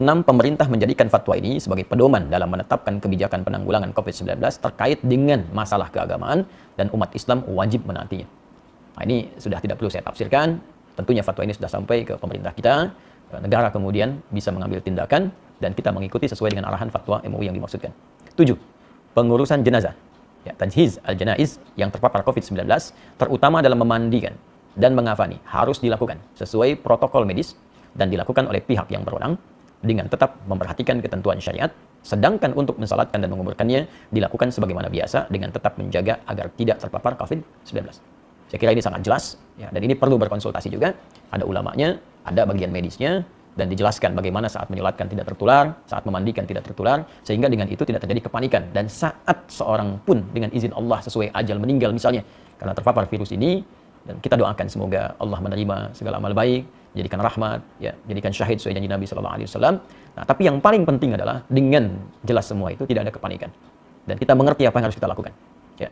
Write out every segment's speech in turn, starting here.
6. Pemerintah menjadikan fatwa ini sebagai pedoman dalam menetapkan kebijakan penanggulangan COVID-19 terkait dengan masalah keagamaan dan umat Islam wajib menaatinya. Nah, ini sudah tidak perlu saya tafsirkan. Tentunya fatwa ini sudah sampai ke pemerintah kita. Negara kemudian bisa mengambil tindakan dan kita mengikuti sesuai dengan arahan fatwa MUI yang dimaksudkan. 7. Pengurusan jenazah. Ya, tajhiz al-janaiz yang terpapar COVID-19, terutama dalam memandikan dan mengafani, harus dilakukan sesuai protokol medis dan dilakukan oleh pihak yang berwenang dengan tetap memperhatikan ketentuan syariat, sedangkan untuk mensalatkan dan menguburkannya dilakukan sebagaimana biasa dengan tetap menjaga agar tidak terpapar COVID-19. Saya kira ini sangat jelas, ya, dan ini perlu berkonsultasi juga. Ada ulamanya, ada bagian medisnya, dan dijelaskan bagaimana saat menyolatkan tidak tertular, saat memandikan tidak tertular, sehingga dengan itu tidak terjadi kepanikan. Dan saat seorang pun dengan izin Allah sesuai ajal meninggal misalnya, karena terpapar virus ini, dan kita doakan semoga Allah menerima segala amal baik, jadikan rahmat, ya, jadikan syahid sesuai janji Nabi SAW. Nah, tapi yang paling penting adalah dengan jelas semua itu tidak ada kepanikan. Dan kita mengerti apa yang harus kita lakukan. Ya.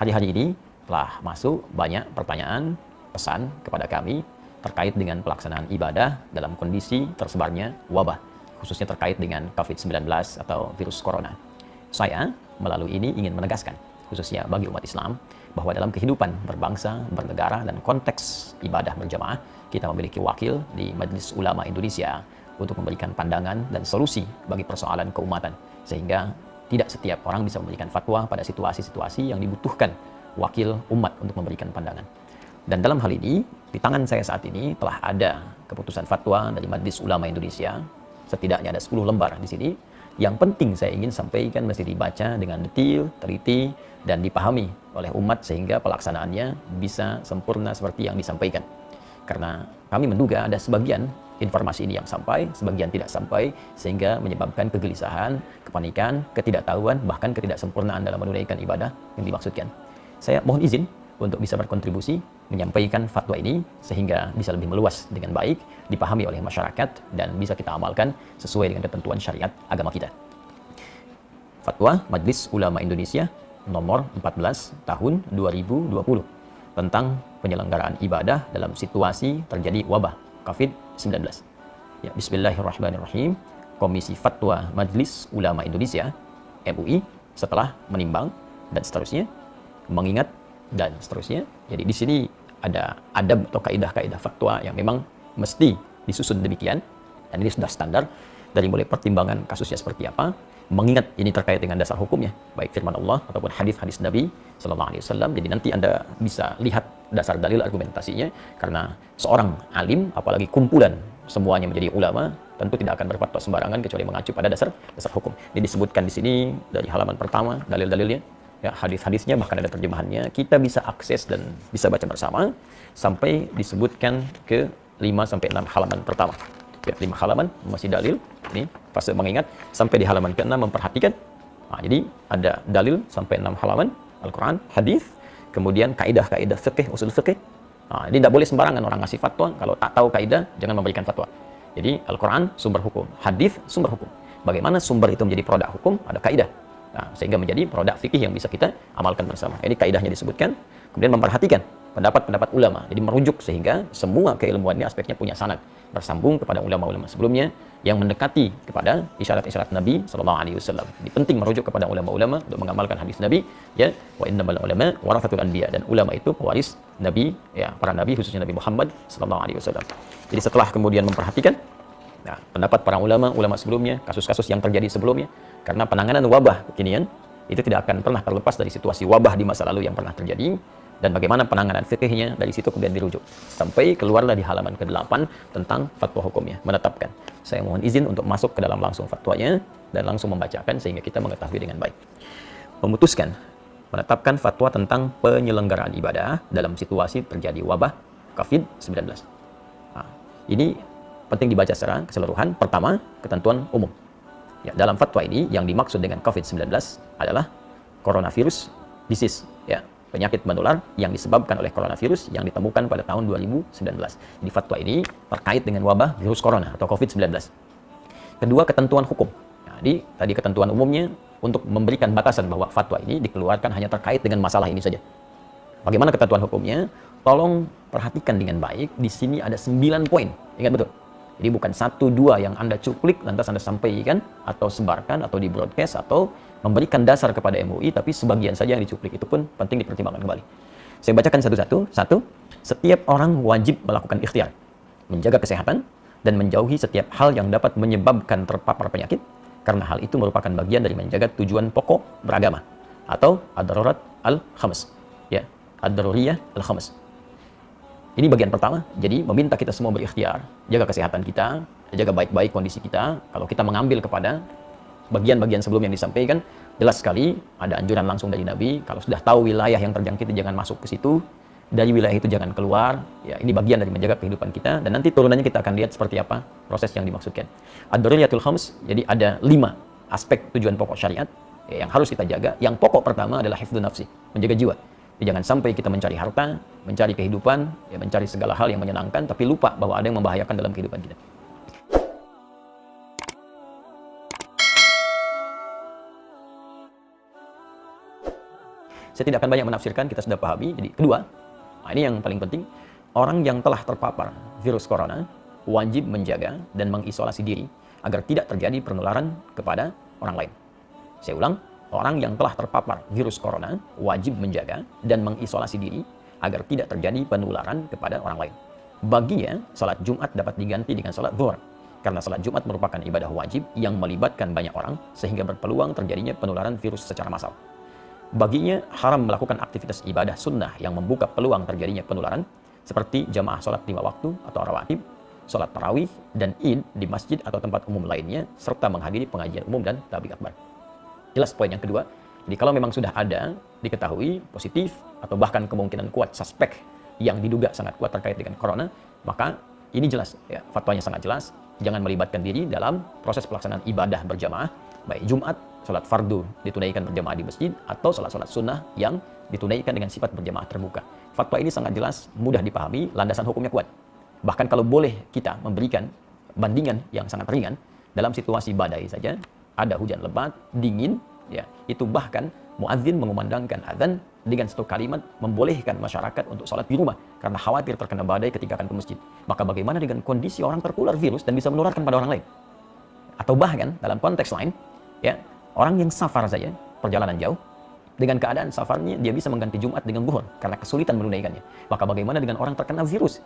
Hari-hari ini telah masuk banyak pertanyaan, pesan kepada kami terkait dengan pelaksanaan ibadah dalam kondisi tersebarnya wabah, khususnya terkait dengan COVID-19 atau virus corona. Saya melalui ini ingin menegaskan, khususnya bagi umat Islam, bahwa dalam kehidupan berbangsa, bernegara, dan konteks ibadah berjamaah, kita memiliki wakil di Majelis Ulama Indonesia untuk memberikan pandangan dan solusi bagi persoalan keumatan, sehingga tidak setiap orang bisa memberikan fatwa pada situasi-situasi yang dibutuhkan wakil umat untuk memberikan pandangan. Dan dalam hal ini, di tangan saya saat ini telah ada keputusan fatwa dari Majelis Ulama Indonesia. Setidaknya ada 10 lembar di sini. Yang penting saya ingin sampaikan mesti dibaca dengan detail, teliti, dan dipahami oleh umat sehingga pelaksanaannya bisa sempurna seperti yang disampaikan. Karena kami menduga ada sebagian informasi ini yang sampai, sebagian tidak sampai, sehingga menyebabkan kegelisahan, kepanikan, ketidaktahuan, bahkan ketidaksempurnaan dalam menunaikan ibadah yang dimaksudkan. Saya mohon izin untuk bisa berkontribusi menyampaikan fatwa ini sehingga bisa lebih meluas dengan baik, dipahami oleh masyarakat, dan bisa kita amalkan sesuai dengan ketentuan syariat agama kita. Fatwa Majelis Ulama Indonesia nomor 14 tahun 2020 tentang penyelenggaraan ibadah dalam situasi terjadi wabah COVID-19. Ya, bismillahirrahmanirrahim. Komisi Fatwa Majelis Ulama Indonesia MUI setelah menimbang dan seterusnya, mengingat dan seterusnya. Jadi di sini ada adab atau kaidah-kaidah fatwa yang memang mesti disusun demikian, dan ini sudah standar dari mulai pertimbangan kasusnya seperti apa, mengingat ini terkait dengan dasar hukumnya, baik firman Allah ataupun hadis-hadis Nabi Sallallahu Alaihi Wasallam. Jadi nanti Anda bisa lihat dasar dalil argumentasinya, karena seorang alim, apalagi kumpulan semuanya menjadi ulama, tentu tidak akan berfatwa sembarangan kecuali mengacu pada dasar hukum. Ini disebutkan di sini dari halaman pertama dalil-dalilnya, ya, hadis-hadisnya, bahkan ada terjemahannya. Kita bisa akses dan bisa baca bersama sampai disebutkan ke 5 sampai 6 halaman pertama. Ya, 5 halaman masih dalil. Ini fase mengingat sampai di halaman ke-6 memperhatikan. Nah, jadi ada dalil sampai 6 halaman, Al-Quran, hadis, kemudian kaidah-kaidah fikih, usul fikih. Nah, jadi tidak boleh sembarangan orang ngasih fatwa. Kalau tak tahu kaidah, jangan memberikan fatwa. Jadi Al-Quran sumber hukum, hadis sumber hukum. Bagaimana sumber itu menjadi produk hukum? Ada kaidah. Nah, sehingga menjadi produk fikih yang bisa kita amalkan bersama. Ini kaidahnya disebutkan. Kemudian memperhatikan pendapat-pendapat ulama. Jadi merujuk sehingga semua keilmuan ini aspeknya punya sanad, bersambung kepada ulama-ulama sebelumnya yang mendekati kepada isyarat-isyarat Nabi Sallallahu Alaihi Wasallam. Jadi penting merujuk kepada ulama-ulama untuk mengamalkan hadis Nabi. Ya, wa innamal ulama warathatul anbiya, dan ulama itu pewaris Nabi, ya, para nabi, khususnya Nabi Muhammad Sallallahu Alaihi Wasallam. Jadi setelah kemudian memperhatikan, nah, pendapat para ulama sebelumnya, kasus-kasus yang terjadi sebelumnya, karena penanganan wabah kekinian itu tidak akan pernah terlepas dari situasi wabah di masa lalu yang pernah terjadi, dan bagaimana penanganan fikihnya, dari situ kemudian dirujuk sampai keluarlah di halaman ke-8 tentang fatwa hukumnya, menetapkan. Saya mohon izin untuk masuk ke dalam langsung fatwanya dan langsung membacakan sehingga kita mengetahui dengan baik. Memutuskan menetapkan fatwa tentang penyelenggaraan ibadah dalam situasi terjadi wabah COVID-19. Nah, ini penting dibaca secara keseluruhan. Pertama, ketentuan umum. Ya, dalam fatwa ini yang dimaksud dengan COVID-19 adalah coronavirus disease, ya, penyakit menular yang disebabkan oleh coronavirus yang ditemukan pada tahun 2019. Jadi fatwa ini terkait dengan wabah virus corona atau COVID-19. Kedua, ketentuan hukum. Jadi tadi ketentuan umumnya untuk memberikan batasan bahwa fatwa ini dikeluarkan hanya terkait dengan masalah ini saja. Bagaimana ketentuan hukumnya? Tolong perhatikan dengan baik. Di sini ada 9 poin. Ingat betul. Jadi bukan 1-2 yang Anda cuplik lantas Anda sampaikan atau sebarkan atau di broadcast atau memberikan dasar kepada MUI, tapi sebagian saja yang dicuplik. Itu pun penting dipertimbangkan kembali. Saya bacakan satu-satu. Satu, setiap orang wajib melakukan ikhtiar, menjaga kesehatan, dan menjauhi setiap hal yang dapat menyebabkan terpapar penyakit, karena hal itu merupakan bagian dari menjaga tujuan pokok beragama atau ad-darurat al-khams. Ya, ad-daruriyah al-khams. Ini bagian pertama. Jadi meminta kita semua berikhtiar, jaga kesehatan kita, jaga baik-baik kondisi kita. Kalau kita mengambil kepada bagian-bagian sebelum yang disampaikan, jelas sekali ada anjuran langsung dari Nabi. Kalau sudah tahu wilayah yang terjangkit, jangan masuk ke situ. Dari wilayah itu jangan keluar. Ya, ini bagian dari menjaga kehidupan kita. Dan nanti turunannya kita akan lihat seperti apa proses yang dimaksudkan. Ad-daruriyatul khams, jadi ada 5 aspek tujuan pokok syariat yang harus kita jaga. Yang pokok pertama adalah hifdzun nafsi, menjaga jiwa. Jadi jangan sampai kita mencari harta, mencari kehidupan, ya, mencari segala hal yang menyenangkan, tapi lupa bahwa ada yang membahayakan dalam kehidupan kita. Saya tidak akan banyak menafsirkan, kita sudah pahami. Jadi kedua, nah ini yang paling penting, orang yang telah terpapar virus corona wajib menjaga dan mengisolasi diri agar tidak terjadi penularan kepada orang lain. Saya ulang, orang yang telah terpapar virus corona wajib menjaga dan mengisolasi diri agar tidak terjadi penularan kepada orang lain. Baginya, salat Jumat dapat diganti dengan salat zuhur, karena salat Jumat merupakan ibadah wajib yang melibatkan banyak orang sehingga berpeluang terjadinya penularan virus secara massal. Baginya haram melakukan aktivitas ibadah sunnah yang membuka peluang terjadinya penularan seperti jamaah sholat 5 waktu atau rawatib, sholat tarawih, dan id di masjid atau tempat umum lainnya, serta menghadiri pengajian umum dan tabligh akbar. Jelas poin yang kedua. Jadi kalau memang sudah ada diketahui positif atau bahkan kemungkinan kuat suspek yang diduga sangat kuat terkait dengan corona, maka ini jelas ya, fatwanya sangat jelas, jangan melibatkan diri dalam proses pelaksanaan ibadah berjamaah, baik Jumat, sholat fardu ditunaikan berjamaah di masjid, atau sholat-sholat sunnah yang ditunaikan dengan sifat berjamaah terbuka. Fatwa ini sangat jelas, mudah dipahami, landasan hukumnya kuat. Bahkan kalau boleh kita memberikan bandingan yang sangat ringan, dalam situasi badai saja, ada hujan lebat, dingin, ya, itu bahkan muadzin mengumandangkan azan dengan satu kalimat membolehkan masyarakat untuk sholat di rumah karena khawatir terkena badai ketika akan ke masjid. Maka bagaimana dengan kondisi orang tertular virus dan bisa menularkan pada orang lain? Atau bahkan dalam konteks lain, ya, orang yang safar saja, perjalanan jauh, dengan keadaan safarnya dia bisa mengganti Jumat dengan zuhur karena kesulitan menunaikannya. Maka bagaimana dengan orang terkena virus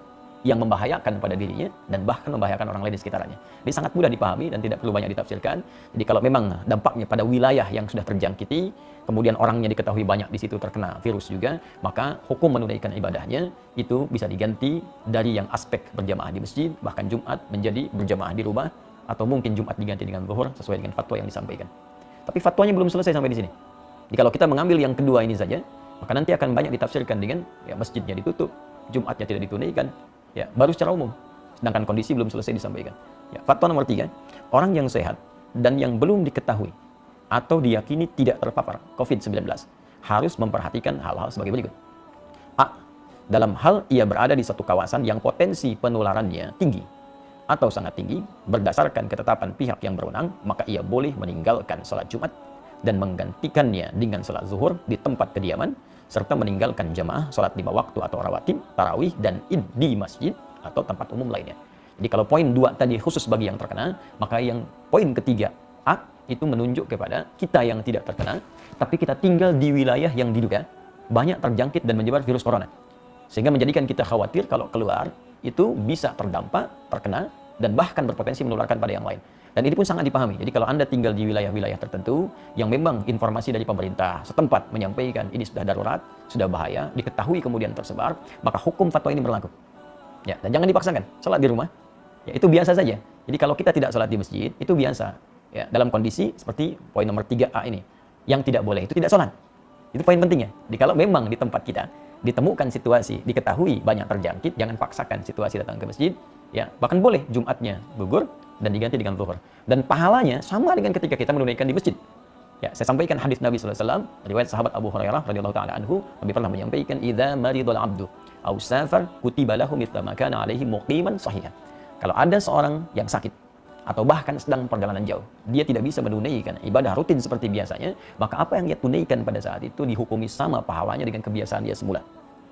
yang membahayakan pada dirinya dan bahkan membahayakan orang lain di sekitarnya? Jadi sangat mudah dipahami dan tidak perlu banyak ditafsirkan. Jadi kalau memang dampaknya pada wilayah yang sudah terjangkiti, kemudian orangnya diketahui banyak di situ terkena virus juga, maka hukum menunaikan ibadahnya itu bisa diganti dari yang aspek berjamaah di masjid, bahkan Jumat menjadi berjamaah di rumah, atau mungkin Jumat diganti dengan zuhur sesuai dengan fatwa yang disampaikan. Tapi fatwanya belum selesai sampai di sini. Jadi kalau kita mengambil yang kedua ini saja, maka nanti akan banyak ditafsirkan dengan ya masjidnya ditutup, Jumatnya tidak ditunaikan, ya baru secara umum. Sedangkan kondisi belum selesai disampaikan. Ya, fatwa nomor 3, orang yang sehat dan yang belum diketahui atau diyakini tidak terpapar COVID-19 harus memperhatikan hal-hal sebagai berikut. A. Dalam hal ia berada di satu kawasan yang potensi penularannya tinggi atau sangat tinggi, berdasarkan ketetapan pihak yang berwenang, maka ia boleh meninggalkan sholat Jumat dan menggantikannya dengan sholat zuhur di tempat kediaman, serta meninggalkan jamaah sholat 5 waktu atau rawatib, tarawih, dan id di masjid atau tempat umum lainnya. Jadi kalau poin 2 tadi khusus bagi yang terkena, maka yang poin ketiga A itu menunjuk kepada kita yang tidak terkena, tapi kita tinggal di wilayah yang diduga banyak terjangkit dan menyebar virus corona. Sehingga menjadikan kita khawatir kalau keluar, itu bisa terdampak, terkena, dan bahkan berpotensi menularkan pada yang lain. Dan ini pun sangat dipahami. Jadi kalau Anda tinggal di wilayah-wilayah tertentu, yang memang informasi dari pemerintah setempat menyampaikan ini sudah darurat, sudah bahaya, diketahui kemudian tersebar, maka hukum fatwa ini berlaku. Ya, dan jangan dipaksakan, sholat di rumah, ya itu biasa saja. Jadi kalau kita tidak sholat di masjid, itu biasa. Ya, dalam kondisi seperti poin nomor 3A ini, yang tidak boleh itu tidak sholat. Itu poin pentingnya. Jadi kalau memang di tempat kita ditemukan situasi, diketahui banyak terjangkit, jangan paksakan situasi datang ke masjid, ya bahkan boleh Jumatnya gugur dan diganti dengan zuhur. Dan pahalanya sama dengan ketika kita menunaikan di masjid. Ya, saya sampaikan hadis Nabi sallallahu alaihi wasallam, riwayat sahabat Abu Hurairah radhiyallahu taala anhu, Nabi pernah menyampaikan, "Idza maridul 'abdu aw safar kutiba lahu mithla ma kana 'alaihi muqiman sahihan." Kalau ada seorang yang sakit atau bahkan sedang perjalanan jauh, dia tidak bisa menunaikan ibadah rutin seperti biasanya, maka apa yang dia tunaikan pada saat itu dihukumi sama pahalanya dengan kebiasaan dia semula.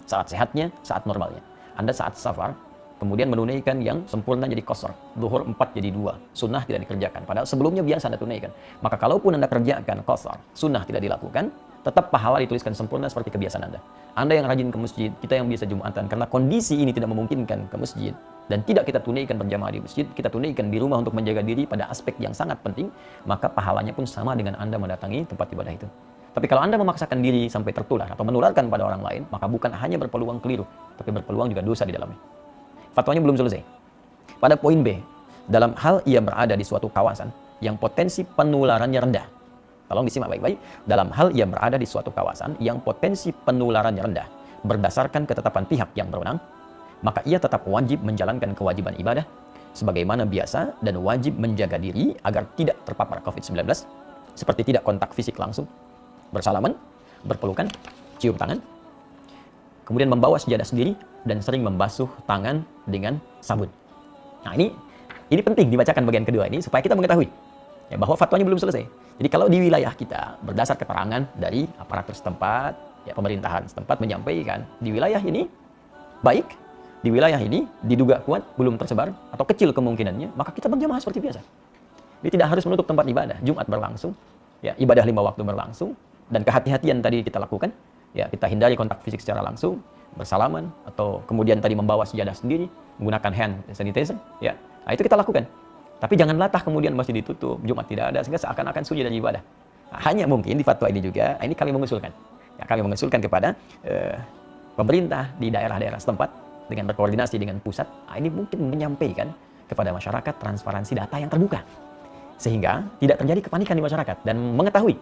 Saat sehatnya, saat normalnya. Anda saat safar, kemudian menunaikan yang sempurna jadi qasar, zuhur 4 jadi 2, sunnah tidak dikerjakan, padahal sebelumnya biasa Anda tunaikan. Maka kalaupun Anda kerjakan qasar, sunnah tidak dilakukan, tetap pahala dituliskan sempurna seperti kebiasaan Anda. Anda yang rajin ke masjid, kita yang biasa Jumatan, karena kondisi ini tidak memungkinkan ke masjid, dan tidak kita tunaikan berjamaah di masjid, kita tunaikan di rumah untuk menjaga diri pada aspek yang sangat penting, maka pahalanya pun sama dengan Anda mendatangi tempat ibadah itu. Tapi kalau Anda memaksakan diri sampai tertular atau menularkan pada orang lain, maka bukan hanya berpeluang keliru, tapi berpeluang juga dosa di dalamnya. Fatwanya belum selesai. Pada poin B, dalam hal ia berada di suatu kawasan yang potensi penularannya rendah. Tolong disimak baik-baik. Dalam hal ia berada di suatu kawasan yang potensi penularannya rendah, berdasarkan ketetapan pihak yang berwenang, maka ia tetap wajib menjalankan kewajiban ibadah sebagaimana biasa dan wajib menjaga diri agar tidak terpapar COVID-19 seperti tidak kontak fisik langsung, bersalaman, berpelukan, cium tangan, kemudian membawa sejadah sendiri dan sering membasuh tangan dengan sabun. Nah, ini penting dibacakan bagian kedua ini supaya kita mengetahui ya, bahwa fatwanya belum selesai. Jadi kalau di wilayah kita berdasar keterangan dari aparatur setempat, ya pemerintahan setempat menyampaikan di wilayah ini baik, di wilayah ini diduga kuat belum tersebar atau kecil kemungkinannya, maka kita berjamaah seperti biasa. Jadi tidak harus menutup tempat ibadah. Jumat berlangsung, ya ibadah 5 waktu berlangsung, dan kehati-hatian tadi kita lakukan, ya kita hindari kontak fisik secara langsung, bersalaman, atau kemudian tadi membawa sejadah sendiri, menggunakan hand sanitizer, ya. Nah, itu kita lakukan. Tapi jangan latah kemudian masih ditutup, Jumat tidak ada, sehingga seakan-akan sujud dan ibadah. Nah, hanya mungkin di fatwa ini juga, ini kami mengusulkan. Ya, kami mengusulkan kepada pemerintah di daerah-daerah setempat, dengan berkoordinasi dengan pusat, ini mungkin menyampaikan kepada masyarakat transparansi data yang terbuka. Sehingga tidak terjadi kepanikan di masyarakat dan mengetahui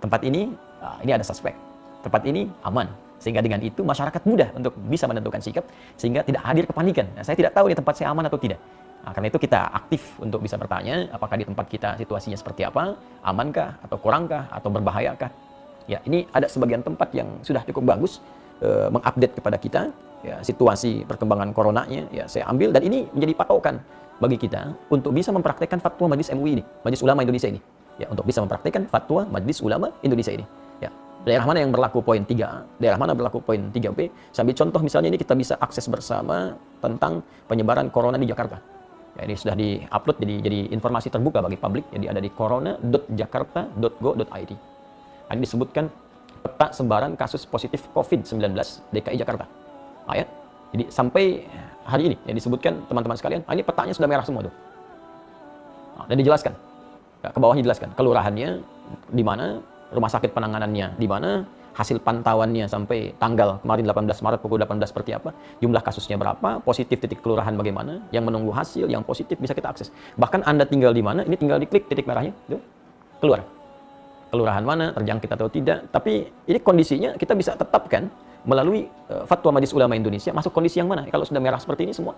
tempat ini ada suspek, tempat ini aman. Sehingga dengan itu masyarakat mudah untuk bisa menentukan sikap sehingga tidak hadir kepanikan. Nah, saya tidak tahu di tempat saya aman atau tidak. Nah, karena itu kita aktif untuk bisa bertanya apakah di tempat kita situasinya seperti apa, amankah atau kurangkah atau berbahayakah. Ya, ini ada sebagian tempat yang sudah cukup bagus mengupdate kepada kita ya, situasi perkembangan coronanya, ya saya ambil, dan ini menjadi patokan bagi kita untuk bisa mempraktekkan fatwa Majelis MUI ini, Majelis Ulama Indonesia ini. Ya, untuk bisa mempraktekkan fatwa Majelis Ulama Indonesia ini. Ya, daerah mana yang berlaku poin 3A, daerah mana berlaku poin 3B. Sambil contoh misalnya ini kita bisa akses bersama tentang penyebaran corona di Jakarta. Ya, ini sudah di-upload jadi informasi terbuka bagi publik. Jadi ada di corona.jakarta.go.id. Ini disebutkan peta sebaran kasus positif COVID-19 DKI Jakarta. Ayat. Jadi sampai hari ini yang disebutkan teman-teman sekalian, ini petanya sudah merah semua tuh. Nah, dan dijelaskan. Ya, ke bawahnya dijelaskan kelurahannya di mana, rumah sakit penanganannya di mana, hasil pantauannya sampai tanggal kemarin 18 Maret pukul 18 seperti apa, jumlah kasusnya berapa, positif titik kelurahan bagaimana, yang menunggu hasil, yang positif bisa kita akses. Bahkan Anda tinggal di mana, ini tinggal diklik titik merahnya, tuh, keluar. Kelurahan mana, terjangkit atau tidak, tapi ini kondisinya kita bisa tetapkan melalui fatwa Majelis Ulama Indonesia, masuk kondisi yang mana. Kalau sudah merah seperti ini semua,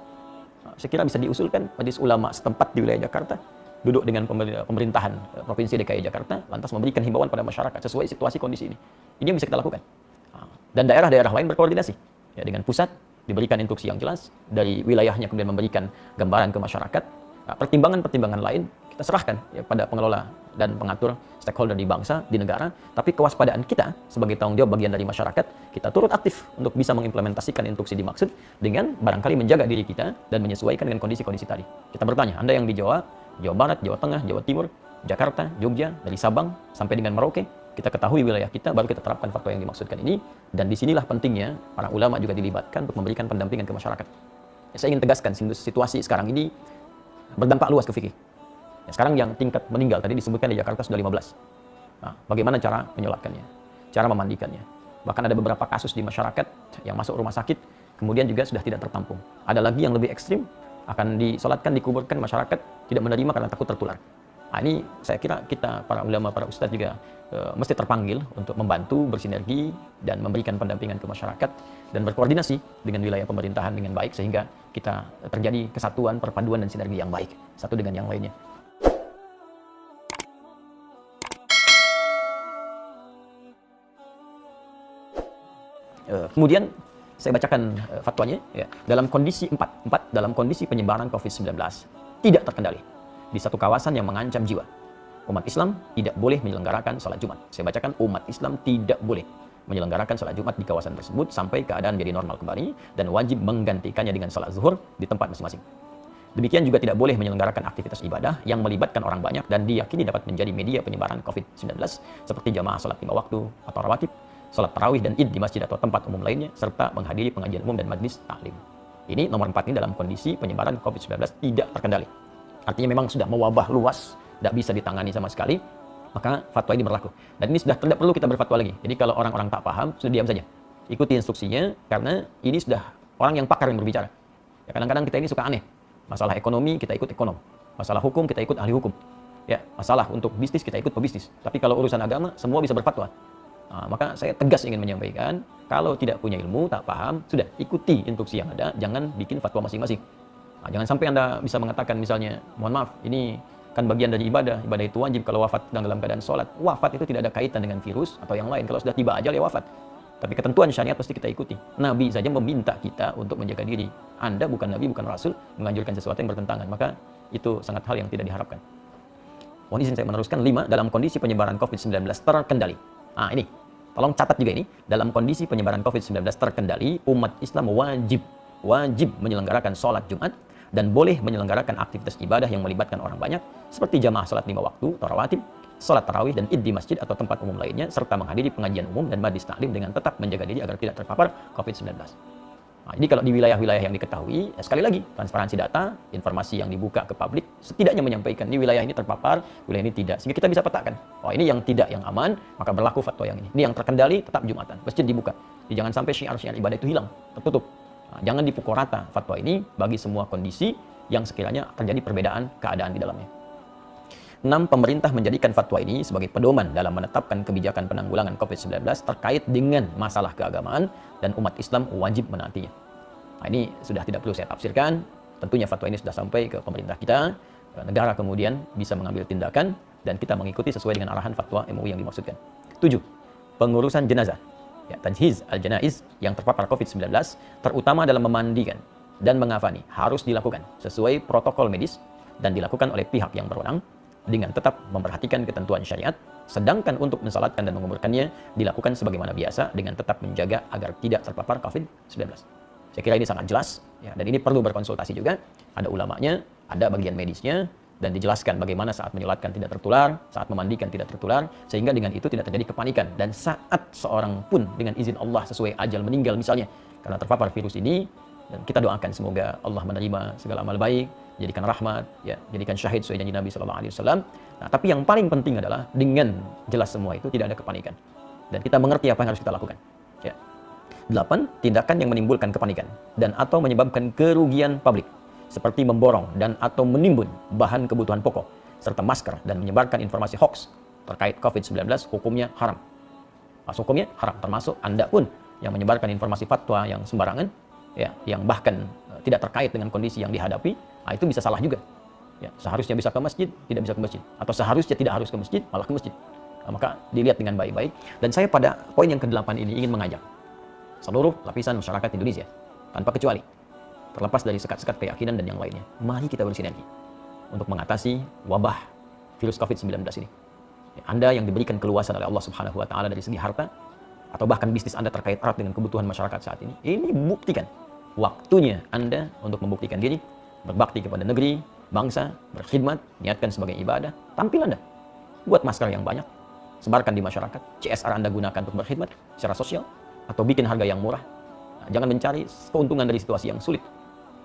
saya kira bisa diusulkan Majelis Ulama setempat di wilayah Jakarta, duduk dengan pemerintahan Provinsi DKI Jakarta, lantas memberikan himbauan pada masyarakat sesuai situasi kondisi ini. Ini yang bisa kita lakukan. Dan daerah-daerah lain berkoordinasi ya, dengan pusat, diberikan instruksi yang jelas, dari wilayahnya kemudian memberikan gambaran ke masyarakat. Pertimbangan-pertimbangan lain kita serahkan ya, pada pengelola dan pengatur stakeholder di bangsa, di negara. Tapi kewaspadaan kita sebagai tanggung jawab bagian dari masyarakat, kita turut aktif untuk bisa mengimplementasikan instruksi dimaksud dengan barangkali menjaga diri kita dan menyesuaikan dengan kondisi-kondisi tadi. Kita bertanya, Anda yang di Jawa Barat, Jawa Tengah, Jawa Timur, Jakarta, Jogja, dari Sabang sampai dengan Merauke, kita ketahui wilayah kita, baru kita terapkan fatwa yang dimaksudkan ini. Dan disinilah pentingnya para ulama juga dilibatkan untuk memberikan pendampingan ke masyarakat. Ya, saya ingin tegaskan situasi sekarang ini berdampak luas ke fikih. Ya, sekarang yang tingkat meninggal tadi disebutkan di Jakarta sudah 15. Nah, bagaimana cara menyolatkannya, cara memandikannya. Bahkan ada beberapa kasus di masyarakat yang masuk rumah sakit, kemudian juga sudah tidak tertampung. Ada lagi yang lebih ekstrim, akan disolatkan, dikuburkan, masyarakat tidak menerima karena takut tertular. Nah, ini saya kira kita, para ulama, para ustadz juga mesti terpanggil untuk membantu, bersinergi, dan memberikan pendampingan ke masyarakat, dan berkoordinasi dengan wilayah pemerintahan dengan baik, sehingga kita terjadi kesatuan, perpaduan, dan sinergi yang baik, satu dengan yang lainnya. Kemudian saya bacakan fatwanya ya. Dalam kondisi dalam kondisi penyebaran COVID-19 tidak terkendali di satu kawasan yang mengancam jiwa, umat Islam tidak boleh menyelenggarakan salat Jumat. Saya bacakan, umat Islam tidak boleh menyelenggarakan salat Jumat di kawasan tersebut sampai keadaan jadi normal kembali dan wajib menggantikannya dengan salat zuhur di tempat masing-masing. Demikian juga tidak boleh menyelenggarakan aktivitas ibadah yang melibatkan orang banyak dan diyakini dapat menjadi media penyebaran COVID-19 seperti jamaah salat 5 waktu atau rawatib, salat tarawih dan id di masjid atau tempat umum lainnya, serta menghadiri pengajian umum dan majlis taklim. Ini nomor 4 ini dalam kondisi penyebaran COVID-19 tidak terkendali. Artinya memang sudah mewabah luas, tidak bisa ditangani sama sekali, maka fatwa ini berlaku. Dan ini sudah tidak perlu kita berfatwa lagi. Jadi kalau orang-orang tak paham, sudah diam saja. Ikuti instruksinya, karena ini sudah orang yang pakar yang berbicara. Ya, kadang-kadang kita ini suka aneh. Masalah ekonomi, kita ikut ekonom. Masalah hukum, kita ikut ahli hukum. Ya, masalah untuk bisnis, kita ikut pebisnis. Tapi kalau urusan agama, semua bisa berfatwa. Nah, maka saya tegas ingin menyampaikan, kalau tidak punya ilmu, tak paham, sudah ikuti instruksi yang ada, jangan bikin fatwa masing-masing. Nah, jangan sampai Anda bisa mengatakan misalnya, mohon maaf, ini kan bagian dari ibadah itu wajib kalau wafat dalam keadaan sholat. Wafat itu tidak ada kaitan dengan virus atau yang lain. Kalau sudah tiba ajal ya wafat. Tapi ketentuan syariat pasti kita ikuti. Nabi saja meminta kita untuk menjaga diri. Anda bukan Nabi, bukan Rasul, menganjurkan sesuatu yang bertentangan. Maka itu sangat hal yang tidak diharapkan. Mohon izin saya meneruskan. 5. Dalam kondisi penyebaran COVID-19 terkendali. Nah ini, tolong catat juga ini. Dalam kondisi penyebaran COVID-19 terkendali, umat Islam wajib menyelenggarakan sholat Jumat dan boleh menyelenggarakan aktivitas ibadah yang melibatkan orang banyak seperti jamaah salat 5 waktu atau rawatib, salat tarawih dan id di masjid atau tempat umum lainnya, serta menghadiri pengajian umum dan majlis taklim dengan tetap menjaga diri agar tidak terpapar COVID-19. Nah, jadi kalau di wilayah-wilayah yang diketahui, ya sekali lagi, transparansi data, informasi yang dibuka ke publik, setidaknya menyampaikan di wilayah ini terpapar, wilayah ini tidak. Sehingga kita bisa petakan, oh ini yang tidak, yang aman, maka berlaku fatwa yang ini. Ini yang terkendali, tetap Jumatan, masjid dibuka. Jadi jangan sampai syiar-syiar ibadah itu hilang, tertutup. Nah, jangan dipukul rata fatwa ini bagi semua kondisi yang sekiranya terjadi perbedaan keadaan di dalamnya. 6. Pemerintah menjadikan fatwa ini sebagai pedoman dalam menetapkan kebijakan penanggulangan COVID-19 terkait dengan masalah keagamaan dan umat Islam wajib menaatinya. Nah, ini sudah tidak perlu saya tafsirkan. Tentunya fatwa ini sudah sampai ke pemerintah kita. Negara kemudian bisa mengambil tindakan dan kita mengikuti sesuai dengan arahan fatwa MUI yang dimaksudkan. 7. Pengurusan jenazah. Ya, tajhiz al-janaiz yang terpapar COVID-19, terutama dalam memandikan dan mengafani, harus dilakukan sesuai protokol medis dan dilakukan oleh pihak yang berwenang dengan tetap memperhatikan ketentuan syariat, sedangkan untuk mensalatkan dan menguburkannya dilakukan sebagaimana biasa dengan tetap menjaga agar tidak terpapar COVID-19. Saya kira ini sangat jelas, ya, dan ini perlu berkonsultasi juga. Ada ulamanya, ada bagian medisnya, dan dijelaskan bagaimana saat menyolatkan tidak tertular, saat memandikan tidak tertular, sehingga dengan itu tidak terjadi kepanikan. Dan saat seorang pun dengan izin Allah sesuai ajal meninggal misalnya, karena terpapar virus ini, dan kita doakan semoga Allah menerima segala amal baik, jadikan rahmat, ya, jadikan syahid sesuai janji Nabi SAW. Nah, tapi yang paling penting adalah dengan jelas semua itu tidak ada kepanikan. Dan kita mengerti apa yang harus kita lakukan. Ya. 8. Tindakan yang menimbulkan kepanikan dan atau menyebabkan kerugian publik, seperti memborong dan atau menimbun bahan kebutuhan pokok, serta masker dan menyebarkan informasi hoax terkait COVID-19, hukumnya haram. Hukumnya haram, termasuk Anda pun yang menyebarkan informasi fatwa yang sembarangan, ya, yang bahkan tidak terkait dengan kondisi yang dihadapi, nah itu bisa salah juga. Ya, seharusnya bisa ke masjid, tidak bisa ke masjid. Atau seharusnya tidak harus ke masjid, malah ke masjid. Nah, maka dilihat dengan baik-baik. Dan saya pada poin yang ke-8 ini ingin mengajak seluruh lapisan masyarakat Indonesia, tanpa kecuali, terlepas dari sekat-sekat keyakinan dan yang lainnya, mari kita bersinergi untuk mengatasi wabah virus COVID-19 ini. Ya, Anda yang diberikan keluasan oleh Allah Subhanahu wa Ta'ala dari segi harta, atau bahkan bisnis Anda terkait erat dengan kebutuhan masyarakat saat ini buktikan. Waktunya Anda untuk membuktikan diri, berbakti kepada negeri, bangsa, berkhidmat, niatkan sebagai ibadah, tampil Anda. Buat masker yang banyak, sebarkan di masyarakat, CSR Anda gunakan untuk berkhidmat secara sosial, atau bikin harga yang murah. Nah, jangan mencari keuntungan dari situasi yang sulit.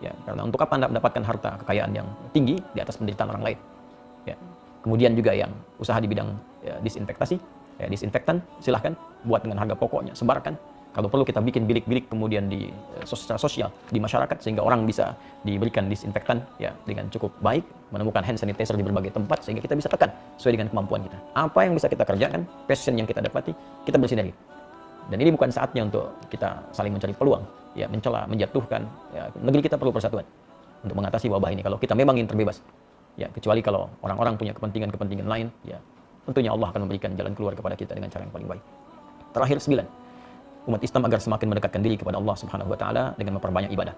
Ya, karena untuk apa Anda mendapatkan harta kekayaan yang tinggi di atas penderitaan orang lain? Ya. Kemudian juga yang usaha di bidang disinfektasi, disinfektan, silahkan buat dengan harga pokoknya, sebarkan. Kalau perlu kita bikin bilik-bilik kemudian di secara sosial di masyarakat sehingga orang bisa diberikan disinfektan ya dengan cukup baik, menemukan hand sanitizer di berbagai tempat sehingga kita bisa tekan sesuai dengan kemampuan kita. Apa yang bisa kita kerjakan, passion yang kita dapati, kita bersinergi. Dan ini bukan saatnya untuk kita saling mencari peluang, ya, mencela, menjatuhkan. Ya, negeri kita perlu persatuan untuk mengatasi wabah ini. Kalau kita memang ingin terbebas, ya, kecuali kalau orang-orang punya kepentingan-kepentingan lain, ya, tentunya Allah akan memberikan jalan keluar kepada kita dengan cara yang paling baik. Terakhir 9, umat Islam agar semakin mendekatkan diri kepada Allah Subhanahu wa taala dengan memperbanyak ibadah,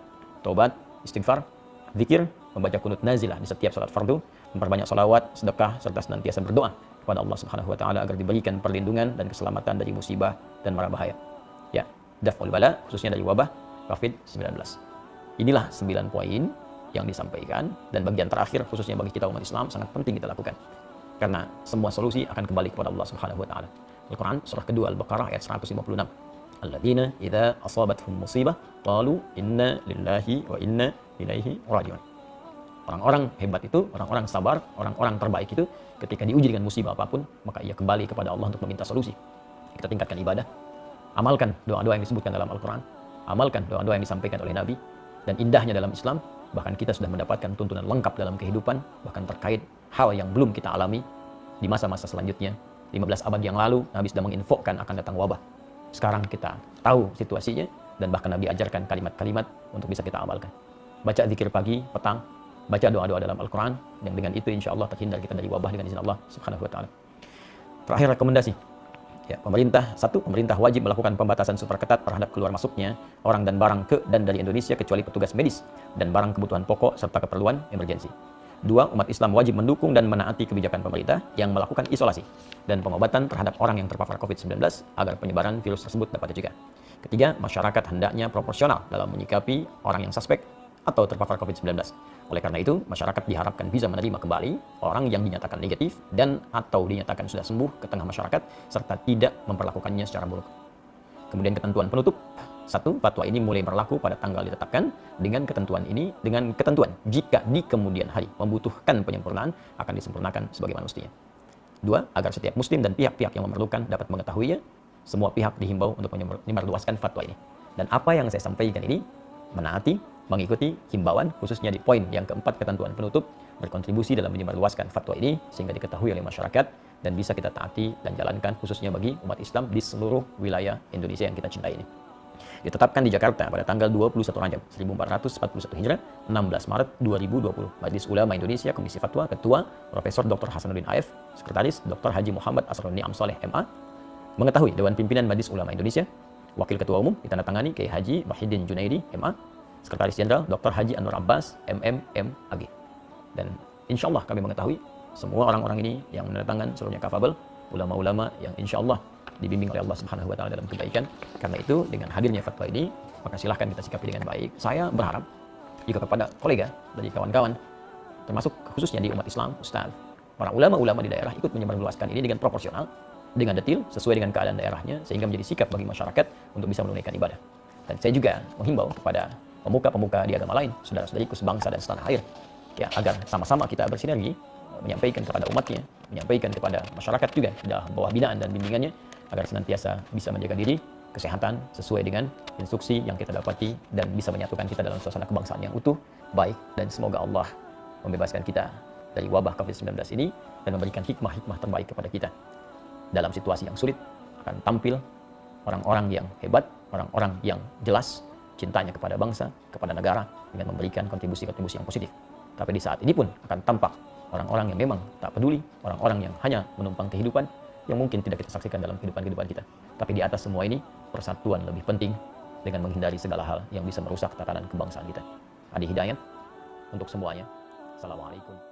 taubat, istighfar, zikir, membaca kunut nazilah di setiap salat fardu, memperbanyak salawat, sedekah serta senantiasa berdoa kepada Allah Subhanahu wa taala agar diberikan perlindungan dan keselamatan dari musibah dan mara bahaya. Ya, daf'ul bala khususnya dari wabah COVID-19. Inilah 9 poin yang disampaikan, dan bagian terakhir khususnya bagi kita umat Islam sangat penting kita lakukan. Karena semua solusi akan kembali kepada Allah Subhanahu wa taala. Al-Quran surah kedua Al-Baqarah ayat 156. Alladzina idza asabathum musibah qalu inna lillahi wa inna ilaihi raji'un. Orang-orang hebat itu, orang-orang sabar, orang-orang terbaik itu ketika diuji dengan musibah apapun, maka ia kembali kepada Allah untuk meminta solusi. Kita tingkatkan ibadah, amalkan doa-doa yang disebutkan dalam Al-Quran, amalkan doa-doa yang disampaikan oleh Nabi, dan indahnya dalam Islam, bahkan kita sudah mendapatkan tuntunan lengkap dalam kehidupan, bahkan terkait hal yang belum kita alami di masa-masa selanjutnya. 15 abad yang lalu, Nabi sudah menginfokan akan datang wabah. Sekarang kita tahu situasinya, dan bahkan Nabi ajarkan kalimat-kalimat untuk bisa kita amalkan. Baca zikir pagi, petang, baca doa-doa dalam Al-Quran, yang dengan itu insya Allah terhindar kita dari wabah dengan izin Allah Subhanahu wa ta'ala. Terakhir, rekomendasi. Ya, pemerintah wajib melakukan pembatasan super ketat terhadap keluar masuknya orang dan barang ke dan dari Indonesia kecuali petugas medis dan barang kebutuhan pokok serta keperluan emergensi. 2. Umat Islam wajib mendukung dan menaati kebijakan pemerintah yang melakukan isolasi dan pengobatan terhadap orang yang terpapar COVID-19 agar penyebaran virus tersebut dapat dicegah. 3. Masyarakat hendaknya proporsional dalam menyikapi orang yang suspek atau terpapar COVID-19. Oleh karena itu, masyarakat diharapkan bisa menerima kembali orang yang dinyatakan negatif dan atau dinyatakan sudah sembuh ke tengah masyarakat serta tidak memperlakukannya secara buruk. Kemudian ketentuan penutup. 1. Fatwa ini mulai berlaku pada tanggal ditetapkan. Dengan ketentuan jika di kemudian hari membutuhkan penyempurnaan akan disempurnakan sebagaimana mestinya. 2. Agar setiap muslim dan pihak-pihak yang memerlukan dapat mengetahuinya, semua pihak dihimbau untuk menyebarluaskan fatwa ini. Dan apa yang saya sampaikan ini menaati, mengikuti himbauan khususnya di poin yang keempat ketentuan penutup, berkontribusi dalam menyebarluaskan fatwa ini sehingga diketahui oleh masyarakat dan bisa kita taati dan jalankan khususnya bagi umat Islam di seluruh wilayah Indonesia yang kita cintai ini. Ditetapkan di Jakarta pada tanggal 21 Rajab 1441 Hijrah, 16 Maret 2020. Majelis Ulama Indonesia Komisi Fatwa, Ketua Profesor Dr. Hasanuddin AF, Sekretaris Dr. Haji Muhammad Asrul Ni'am Saleh MA, mengetahui Dewan Pimpinan Majelis Ulama Indonesia, Wakil Ketua Umum ditandatangani Kiai Haji Muhyiddin Junaidi MA, Sekretaris Jenderal Dr. Haji Anwar Abbas MM AG. Dan insya Allah kami mengetahui semua orang-orang ini yang menandatangan seluruhnya kafabel, ulama-ulama yang insya Allah dibimbing oleh Allah Subhanahu wa taala dalam kebaikan. Karena itu dengan hadirnya fatwa ini, maka silahkan kita sikapi dengan baik. Saya berharap jika kepada kolega dari kawan-kawan, termasuk khususnya di umat Islam, ustaz, para ulama-ulama di daerah ikut menyebarluaskan ini dengan proporsional, dengan detil, sesuai dengan keadaan daerahnya, sehingga menjadi sikap bagi masyarakat untuk bisa menunaikan ibadah. Dan saya juga menghimbau kepada pemuka-pemuka di agama lain, saudara-saudariku sebangsa dan setanah air, ya, agar sama-sama kita bersinergi menyampaikan kepada umatnya, menyampaikan kepada masyarakat juga dalam bawah binaan dan bimbingannya, agar senantiasa bisa menjaga diri, kesehatan sesuai dengan instruksi yang kita dapati dan bisa menyatukan kita dalam suasana kebangsaan yang utuh, baik, dan semoga Allah membebaskan kita dari wabah COVID-19 ini dan memberikan hikmah-hikmah terbaik kepada kita. Dalam situasi yang sulit akan tampil orang-orang yang hebat, orang-orang yang jelas cintanya kepada bangsa, kepada negara dengan memberikan kontribusi-kontribusi yang positif. Tapi di saat ini pun akan tampak orang-orang yang memang tak peduli, orang-orang yang hanya menumpang kehidupan yang mungkin tidak kita saksikan dalam kehidupan kita. Tapi di atas semua ini, persatuan lebih penting dengan menghindari segala hal yang bisa merusak tatanan kebangsaan kita. Adi Hidayat untuk semuanya. Assalamualaikum.